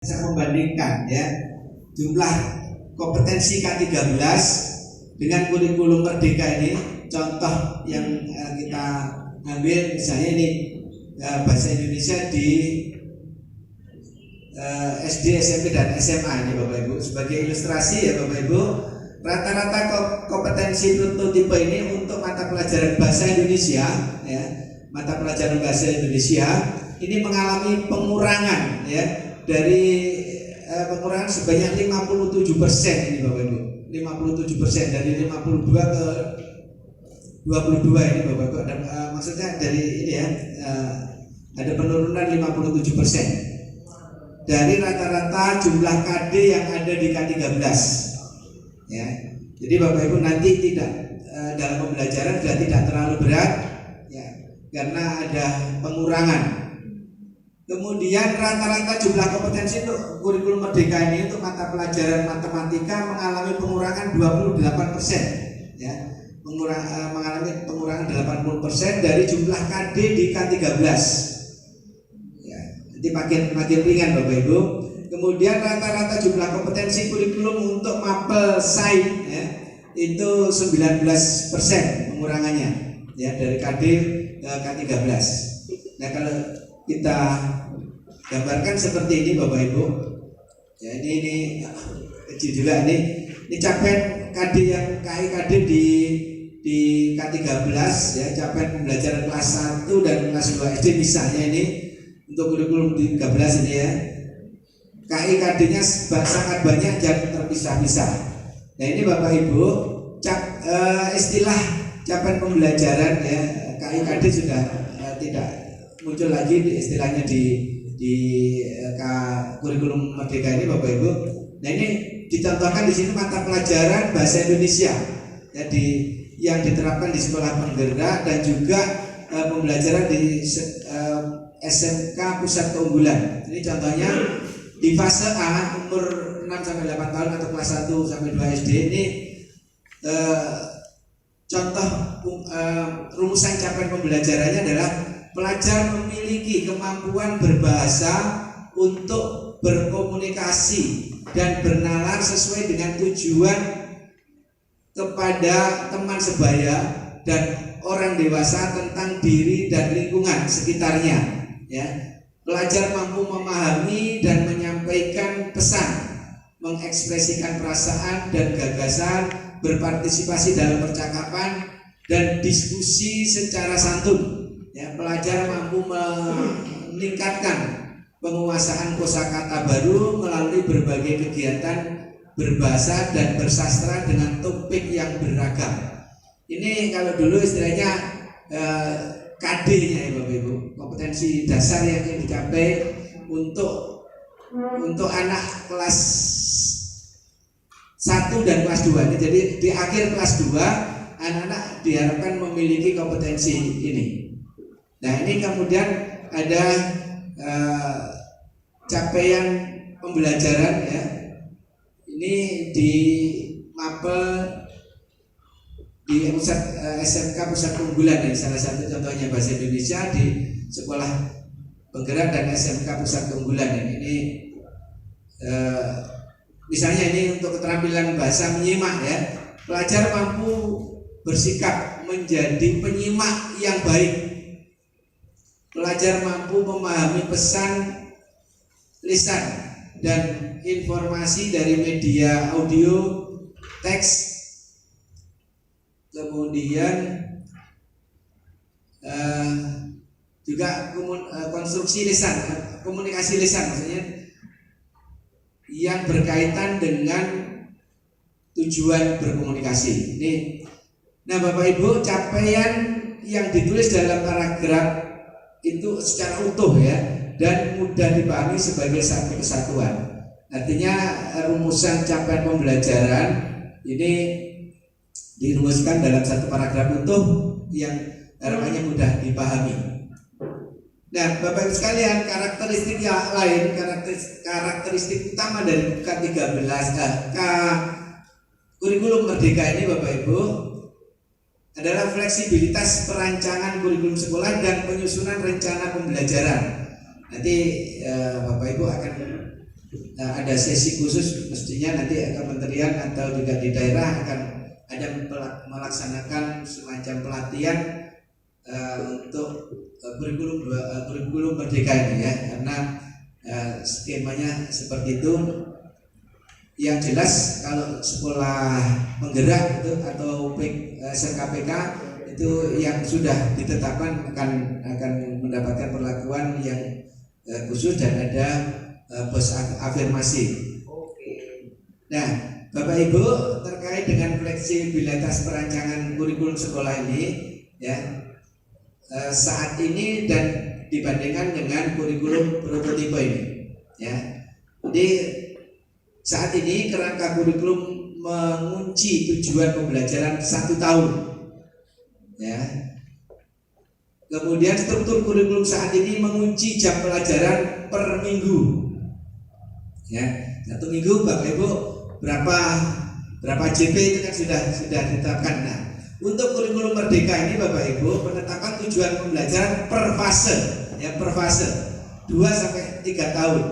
Saya membandingkan ya jumlah kompetensi K13 dengan kurikulum Merdeka ini. Contoh yang kita ambil misalnya ini bahasa Indonesia di SD, SMP dan SMA ini Bapak Ibu. Sebagai ilustrasi ya Bapak Ibu, rata-rata kompetensi prototipe ini untuk mata pelajaran bahasa Indonesia ya, mata pelajaran bahasa Indonesia ini mengalami pengurangan ya, dari pengurangan sebanyak 57% ini Bapak Ibu. 57% dari 52 ke 22 ini Bapak Ibu. Dan maksudnya dari ini ya, ada penurunan 57% dari rata-rata jumlah KD yang ada di K13 ya. Jadi Bapak Ibu nanti tidak dalam pembelajaran sudah tidak terlalu berat ya, karena ada pengurangan. Kemudian rata-rata jumlah kompetensi untuk kurikulum Merdeka ini untuk mata pelajaran matematika mengalami pengurangan 28% ya, mengalami pengurangan 80% dari jumlah KD di K13 ya. Nanti makin ringan Bapak Ibu. Kemudian rata-rata jumlah kompetensi kurikulum untuk mapel sains ya, itu 19% pengurangannya ya, dari KD ke K13. Nah kalau kita gambarkan seperti ini Bapak Ibu ya, ini kecil juga ini capaian KD yang KD di K13 ya, capaian pembelajaran kelas 1 dan kelas 2 SD misalnya ini untuk kurikulum 13 ini ya, KD-nya sangat banyak dan terpisah-pisah. Nah ini Bapak Ibu istilah capaian pembelajaran ya, KD sudah tidak muncul lagi istilahnya di kurikulum Merdeka ini Bapak Ibu. Nah ini dicontohkan di sini mata pelajaran bahasa Indonesia ya, yang diterapkan di sekolah penggerak dan juga pembelajaran di SMK Pusat Keunggulan. Ini contohnya di fase A umur 6-8 tahun atau kelas 1 sampai 2 SD ini contoh rumusan capaian pembelajarannya adalah pelajar memiliki kemampuan berbahasa untuk berkomunikasi dan bernalar sesuai dengan tujuan kepada teman sebaya dan orang dewasa tentang diri dan lingkungan sekitarnya ya. Pelajar mampu memahami dan menyampaikan pesan, mengekspresikan perasaan dan gagasan, berpartisipasi dalam percakapan dan diskusi secara santun. Ya, pelajar mampu meningkatkan penguasaan kosakata baru melalui berbagai kegiatan berbahasa dan bersastra dengan topik yang beragam. Ini kalau dulu istilahnya KD-nya ya Bapak Ibu, kompetensi dasar yang dicapai untuk anak kelas 1 dan kelas 2. Jadi di akhir kelas 2 anak-anak diharapkan memiliki kompetensi ini. Nah ini kemudian ada capaian pembelajaran ya, ini di mapel di SMK Pusat Keunggulan ya, salah satu contohnya bahasa Indonesia di sekolah penggerak dan SMK Pusat Keunggulan ini misalnya ini untuk keterampilan bahasa menyimak ya, pelajar mampu bersikap menjadi penyimak yang baik. Pelajar mampu memahami pesan lisan dan informasi dari media audio, teks, kemudian juga konstruksi lisan, komunikasi lisan maksudnya yang berkaitan dengan tujuan berkomunikasi. Nah Bapak Ibu, capaian yang ditulis dalam paragraf itu secara utuh ya dan mudah dipahami sebagai satu kesatuan. Artinya rumusan capaian pembelajaran ini dirumuskan dalam satu paragraf utuh yang harapannya mudah dipahami. Nah Bapak Ibu sekalian, karakteristik yang lain, karakteristik utama dari K13 kurikulum Merdeka ini Bapak Ibu adalah fleksibilitas perancangan kurikulum sekolah dan penyusunan rencana pembelajaran. Nanti Bapak Ibu akan ada sesi khusus, mestinya nanti kementerian atau juga di daerah akan ada melaksanakan semacam pelatihan untuk kurikulum merdeka ini ya, karena skemanya seperti itu. Yang jelas kalau sekolah penggerak itu atau SMKPK itu yang sudah ditetapkan akan mendapatkan perlakuan yang khusus dan ada bos afirmasi. Nah, Bapak Ibu, terkait dengan fleksibilitas perancangan kurikulum sekolah ini ya, saat ini dan dibandingkan dengan kurikulum prototipe ini ya. Jadi saat ini kerangka kurikulum mengunci tujuan pembelajaran 1 tahun ya. Kemudian struktur kurikulum saat ini mengunci jam pelajaran per minggu ya. 1 minggu Bapak Ibu berapa JP itu kan sudah ditetapkan. Nah, untuk kurikulum merdeka ini Bapak Ibu penetapan tujuan pembelajaran per fase ya, per fase 2 sampai 3 tahun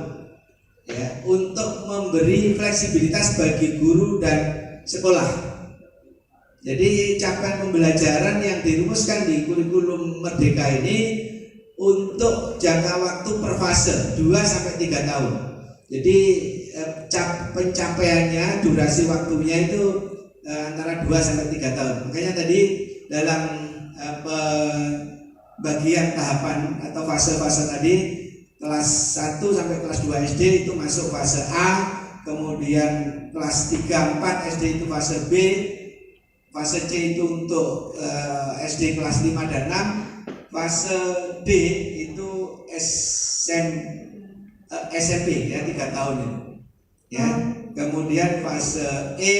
ya, untuk memberi fleksibilitas bagi guru dan sekolah. Jadi capaian pembelajaran yang dirumuskan di kurikulum merdeka ini untuk jangka waktu per fase 2 sampai 3 tahun. Jadi pencapaiannya, durasi waktunya itu antara 2 sampai 3 tahun. Makanya tadi dalam bagian tahapan atau fase-fase tadi, kelas 1 sampai kelas 2 SD itu masuk fase A, kemudian kelas 3, 4 SD itu fase B, fase C itu untuk SD kelas 5 dan 6, fase D itu SMP ya 3 tahun itu. Ya, kemudian fase E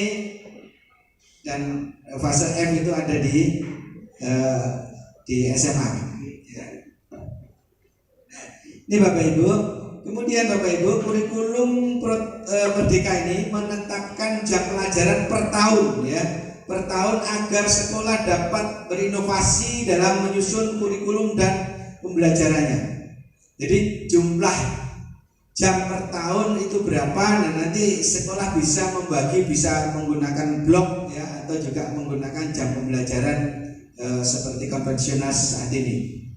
dan fase F itu ada di SMA. Ya. Ini Bapak Ibu. Kemudian Bapak Ibu, kurikulum merdeka ini menetapkan jam pelajaran per tahun ya, per tahun agar sekolah dapat berinovasi dalam menyusun kurikulum dan pembelajarannya. Jadi jumlah jam per tahun itu berapa, dan nanti sekolah bisa membagi, bisa menggunakan blok ya, atau juga menggunakan jam pembelajaran seperti konvensional saat ini.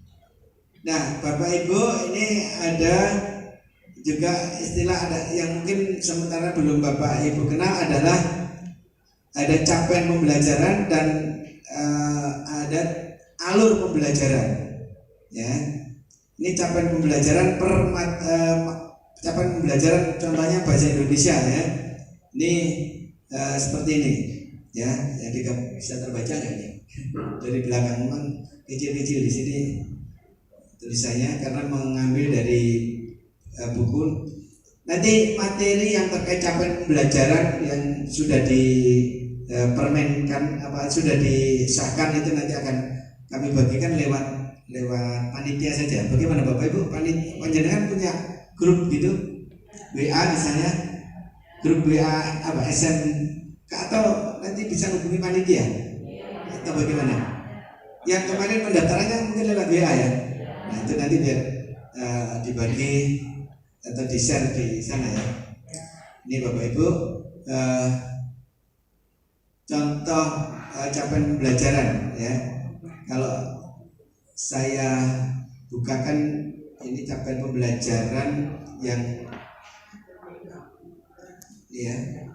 Nah, Bapak Ibu, ini ada juga istilah yang mungkin sementara belum Bapak Ibu kenal, adalah ada capaian pembelajaran dan ada alur pembelajaran. Ya, ini capaian pembelajaran capaian pembelajaran contohnya bahasa Indonesia ya. Ini seperti ini ya. Jadi bisa terbaca nggak ini? Dari belakang memang kecil-kecil di sini tulisannya karena mengambil dari buku. Nanti materi yang terkait capaian pembelajaran yang sudah dipermenkan sudah disahkan itu nanti akan kami bagikan lewat panitia saja. Bagaimana Bapak Ibu? Panjenengan punya grup gitu, WA misalnya, grup WA SMK, atau nanti bisa hubungi panitia atau bagaimana? Yang kemarin pendaftarannya mungkin lewat WA ya. Nah itu nanti biar dibagi atau di share di sana ya. Ini Bapak Ibu contoh capaian pembelajaran ya. Kalau saya bukakan ini capaian pembelajaran yang ya